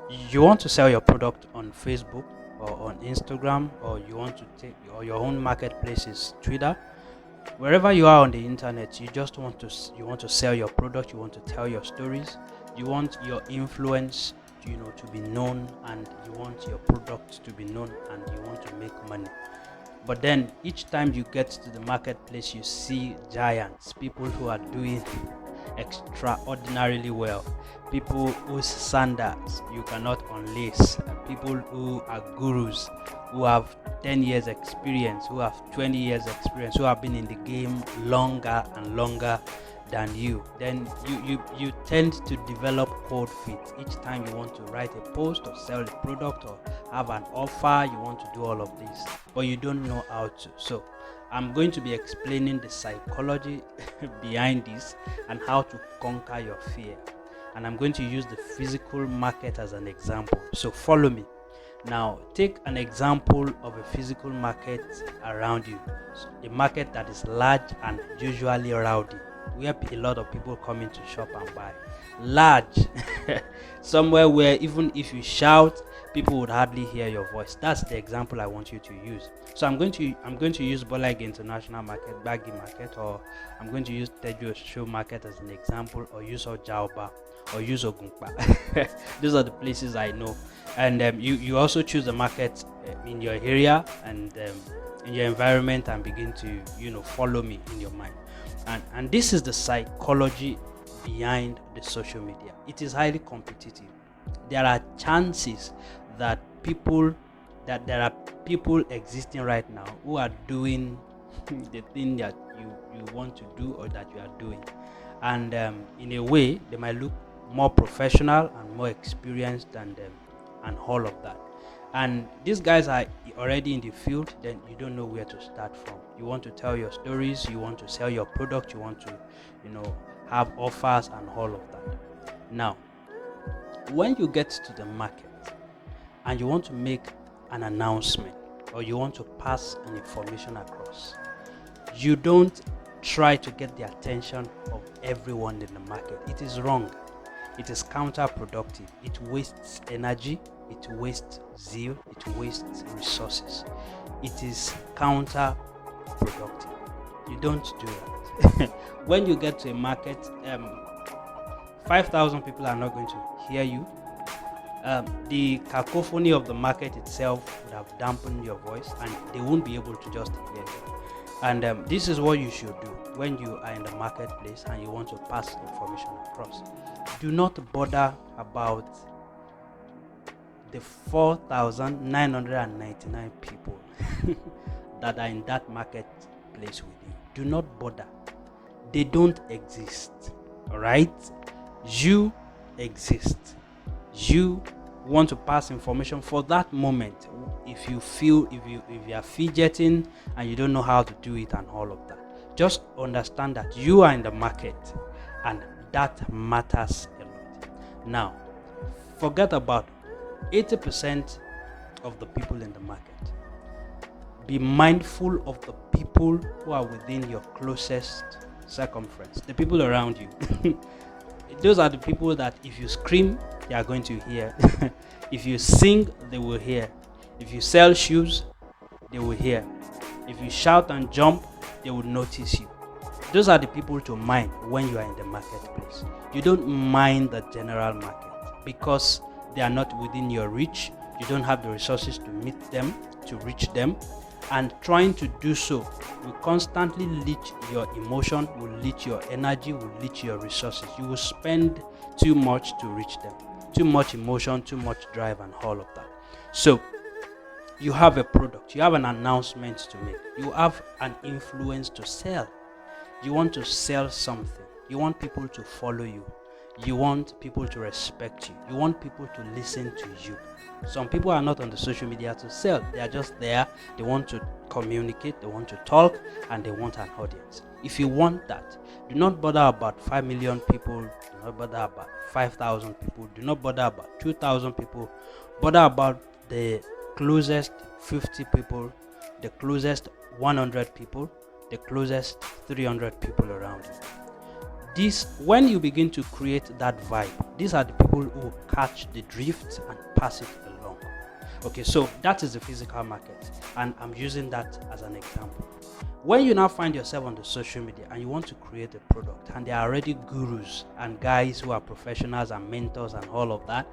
You want to sell your product on Facebook or on Instagram, or you want to take, or your own marketplace is Twitter. Wherever you are on the internet, you just want to you want to sell your product, you want to tell your stories, you want your influence, to be known, and you want your product to be known, and you want to make money. But then each time you get to the marketplace, you see giants, people who are doing extraordinarily well, people whose sandals you cannot unlace, people who are gurus, who have 10 years experience, who have 20 years experience, who have been in the game longer and longer than you. Then you tend to develop cold feet each time you want to write a post or sell a product or have an offer. You want to do all of this, but you don't know how to. So I'm going to be explaining the psychology behind this and how to conquer your fear. And I'm going to use the physical market as an example. So follow me. Now, take an example of a physical market around you, a market that is large and usually rowdy, where a lot of people come in to shop and buy. Large, somewhere where even if you shout, people would hardly hear your voice. That's the example I want you to use. So I'm going to use Bolag International Market, Baggy Market, or I'm going to use Tejo Show Market as an example, or use Ojaoba, or use Ogunpa. Those are the places I know. And you also choose the market in your area and in your environment, and begin to follow me in your mind. And this is the psychology behind the social media. It is highly competitive. There are chances that there are people existing right now who are doing the thing that you want to do, or that you are doing, and in a way they might look more professional and more experienced than them, and all of that. And these guys are already in the field. Then you don't know where to start from. You want to tell your stories, you want to sell your product, you want to have offers and all of that. Now, when you get to the market and you want to make an announcement, or you want to pass an information across, you don't try to get the attention of everyone in the market. It is wrong. It is counterproductive. It wastes energy, it wastes zeal, it wastes resources. It is counterproductive. You don't do that. When you get to a market, 5,000 people are not going to hear you. The cacophony of the market itself would have dampened your voice, and they won't be able to just hear you. And this is what you should do when you are in the marketplace and you want to pass information across. Do not bother about the 4,999 people that are in that marketplace with you. Do not bother. They don't exist. All right? You exist. You want to pass information for that moment. If you are fidgeting and you don't know how to do it and all of that, just understand that you are in the market, and that matters a lot. Now, forget about 80% of the people in the market. Be mindful of the people who are within your closest circumference, the people around you. Those are the people that if you scream, they are going to hear. If you sing, they will hear. If you sell shoes, they will hear. If you shout and jump, they will notice you. Those are the people to mind when you are in the marketplace. You don't mind the general market because they are not within your reach. You don't have the resources to meet them, to reach them. And trying to do so will constantly leach your emotion, will leach your energy, will leach your resources. You will spend too much to reach them. Too much emotion, too much drive, and all of that. So you have a product, you have an announcement to make, you have an influence to sell. You want to sell something. You want people to follow you. You want people to respect you. You want people to listen to you. Some people are not on the social media to sell. They are just there. They want to communicate, they want to talk, and they want an audience. If you want that, do not bother about 5 million people. Do not bother about 5,000 people. Do not bother about 2,000 people. Bother about the closest 50 people, the closest 100 people, the closest 300 people around you. This, when you begin to create that vibe, these are the people who catch the drift and pass it along. Okay, so that is the physical market, and I'm using that as an example. When you now find yourself on the social media and you want to create a product, and there are already gurus and guys who are professionals and mentors and all of that,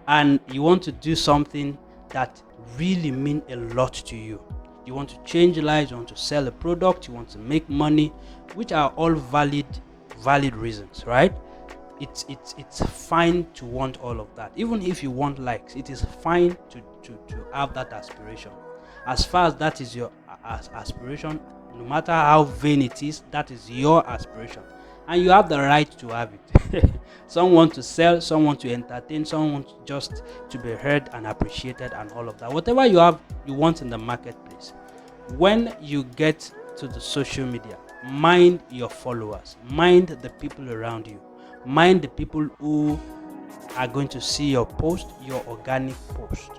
and you want to do something that really mean a lot to you. You want to change lives, you want to sell a product, you want to make money, which are all valid reasons, right? It's fine to want all of that. Even if you want likes, it is fine to have that aspiration. As far as that is your aspiration, no matter how vain it is, that is your aspiration, and you have the right to have it. Some want to sell, some want to entertain, some want just to be heard and appreciated and all of that. Whatever you have, you want in the marketplace. When you get to the social media, mind your followers, mind the people around you, mind the people who are going to see your post, your organic post.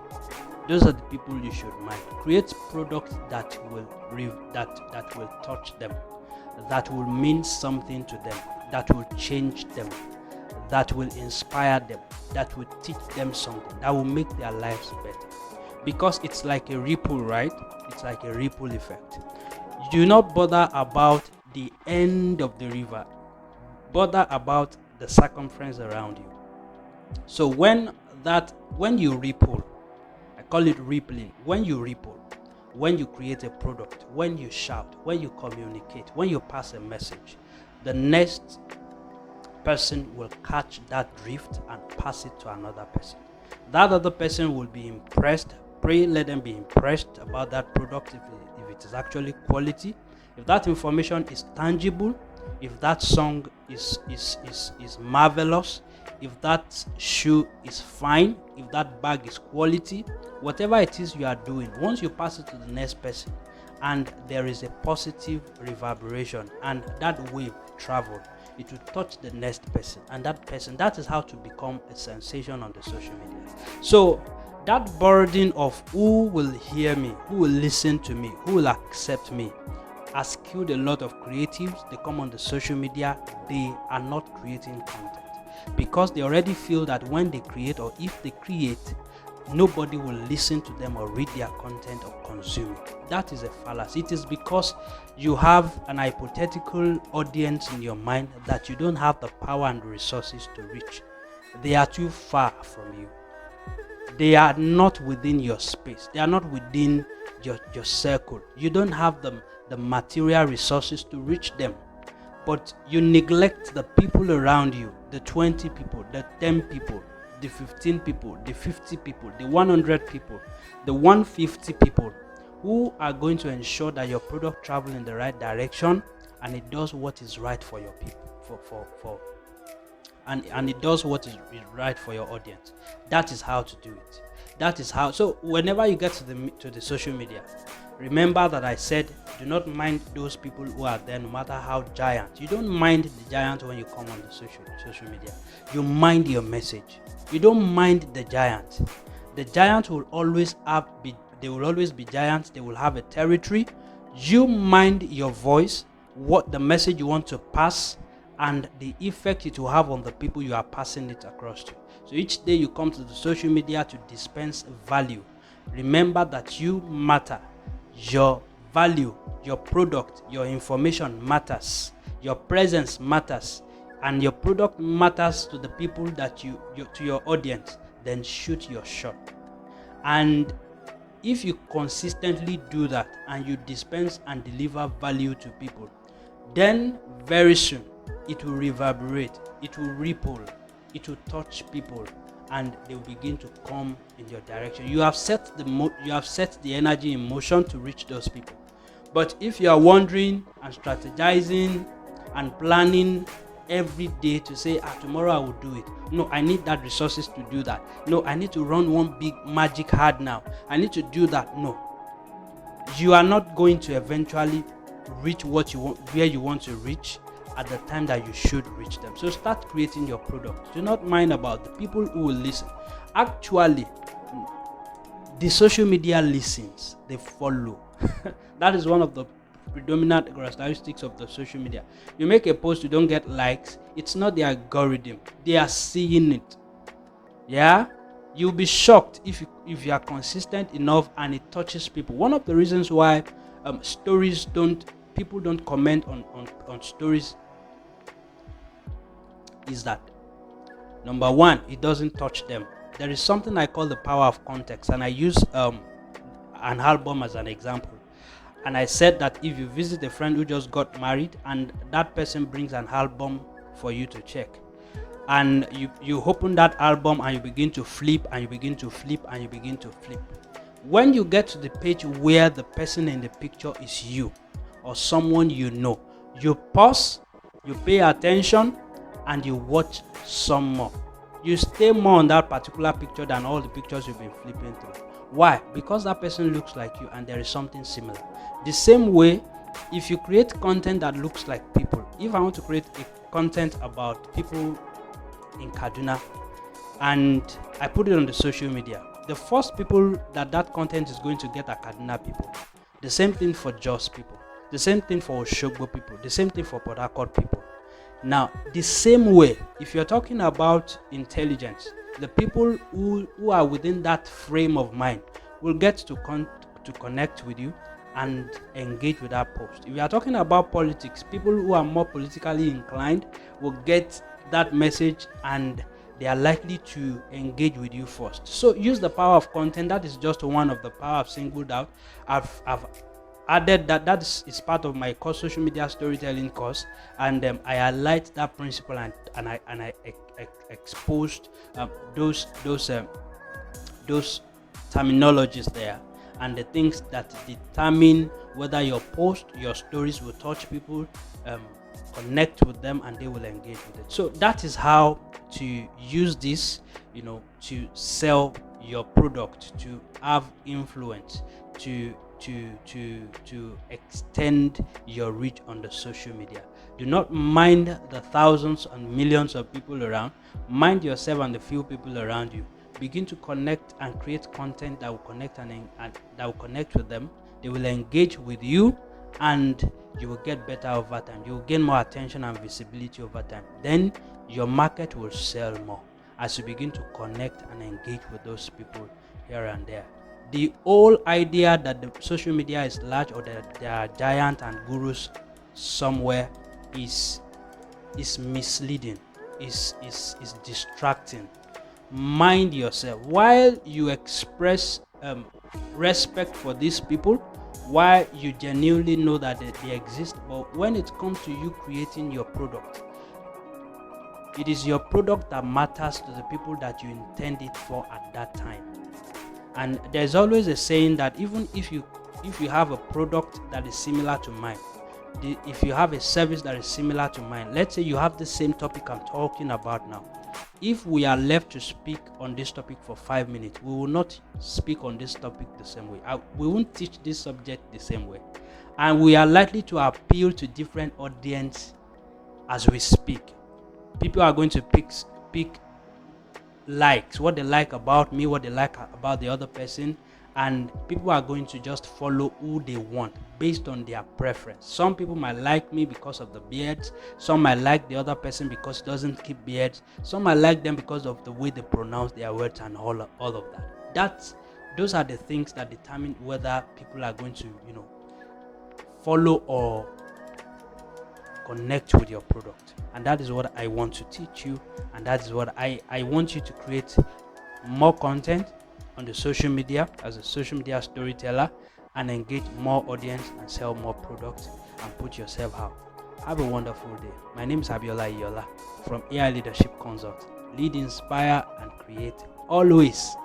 Those are the people you should mind. Create products that will that will touch them, that will mean something to them, that will change them, that will inspire them, that will teach them something, that will make their lives better. Because it's like a ripple, right? It's like a ripple effect. Do not bother about the end of the river. Bother about the circumference around you. So when you ripple, I call it rippling. When you ripple, when you create a product, when you shout, when you communicate, when you pass a message, the next person will catch that drift and pass it to another person. That other person will be impressed. Pray, let them be impressed about that product if it is actually quality, if that information is tangible, if that song is marvelous, if that shoe is fine, if that bag is quality, whatever it is you are doing, once you pass it to the next person and there is a positive reverberation and that wave travel, it will touch the next person, and that is how to become a sensation on the social media. So that burden of who will hear me, who will listen to me, who will accept me, has killed a lot of creatives. They come on the social media, they are not creating content because they already feel that when they create, or if they create, nobody will listen to them or read their content or consume it. That is a fallacy. It is because you have an hypothetical audience in your mind that you don't have the power and the resources to reach. They are too far from you. They are not within your space. They are not within your circle. You don't have the material resources to reach them. But you neglect the people around you, the 20 people, the 10 people, the 15 people, the 50 people, the 100 people, the 150 people who are going to ensure that your product travels in the right direction and it does what is right for your people, and it does what is right for your audience. That is how to do it. That is how. So whenever you get to the social media, remember that I said do not mind those people who are there, no matter how giant. You don't mind the giant when you come on the social media. You mind your message. You don't mind the giant. The giant will always they will always be giants. They will have a territory. You mind your voice, what the message you want to pass, and the effect it will have on the people you are passing it across to. So each day you come to the social media to dispense value. Remember that you matter. Your value, your product, your information matters. Your presence matters, and your product matters to the people that to your audience. Then shoot your shot. And if you consistently do that and you dispense and deliver value to people, then very soon it will reverberate, it will ripple, it will touch people, and they will begin to come in your direction. You have set the energy in motion to reach those people. But if you are wondering and strategizing and planning every day to say, tomorrow I will do it. No, I need that resources to do that. No, I need to run one big magic hard now. I need to do that. No, you are not going to eventually reach what you want, where you want to reach at the time that you should reach them. So start creating your product. Do not mind about the people who will listen. Actually, the social media listens, they follow. That is one of the predominant characteristics of the social media. You make a post, you don't get likes. It's not the algorithm; they are seeing it. Yeah, you'll be shocked if you are consistent enough and it touches people. One of the reasons why stories don't people don't comment on stories is that, number one, it doesn't touch them. There is something I call the power of context, and I use an album as an example. And I said that if you visit a friend who just got married and that person brings an album for you to check, and you open that album and you begin to flip and you begin to flip and you begin to flip, when you get to the page where the person in the picture is you or someone you know, you pause, you pay attention, and you watch some more. You stay more on that particular picture than all the pictures you've been flipping through. Why? Because that person looks like you and there is something similar. The same way, if you create content that looks like people, if I want to create a content about people in Kaduna and I put it on the social media, the first people that content is going to get are Kaduna people. The same thing for Jos people. The same thing for Oshogbo people. The same thing for Port Harcourt people. Now, the same way, if you're talking about intelligence, the people who are within that frame of mind will get to connect with you and engage with that post. If you are talking about politics, people who are more politically inclined will get that message and they are likely to engage with you first. So use the power of content. That is just one of the power I've singled out. I've added that is part of my course, social media storytelling course, and I highlight that principle and I exposed those terminologies there and the things that determine whether your post, your stories will touch people, connect with them, and they will engage with it. So that is how to use this, to sell your product, to have influence, to extend your reach on the social media. Do not mind the thousands and millions of people around. Mind yourself and the few people around you. Begin to connect and create content that will connect and that will connect with them. They will engage with you, and you will get better over time. You will gain more attention and visibility over time. Then your market will sell more as you begin to connect and engage with those people here and there. The whole idea that the social media is large or that there are giants and gurus somewhere is misleading, is distracting. Mind yourself. While you express respect for these people, while you genuinely know that they exist, but when it comes to you creating your product, it is your product that matters to the people that you intend it for at that time. And there's always a saying that even if you have a product that is similar to mine, if you have a service that is similar to mine, let's say you have the same topic I'm talking about now. If we are left to speak on this topic for 5 minutes, we will not speak on this topic the same way. We won't teach this subject the same way. And we are likely to appeal to different audience as we speak. People are going to pick likes, what they like about me, what they like about the other person, and people are going to just follow who they want based on their preference. Some people might like me because of the beards, some might like the other person because he doesn't keep beards, some might like them because of the way they pronounce their words and all of that. Those are the things that determine whether people are going to follow or connect with your product. And that is what I want to teach you, and that is what I want you to create more content on the social media as a social media storyteller and engage more audience and sell more products and put yourself out. Have a wonderful day. My name is Abiola Iyola from AI Leadership Consult. Lead, inspire, and create always.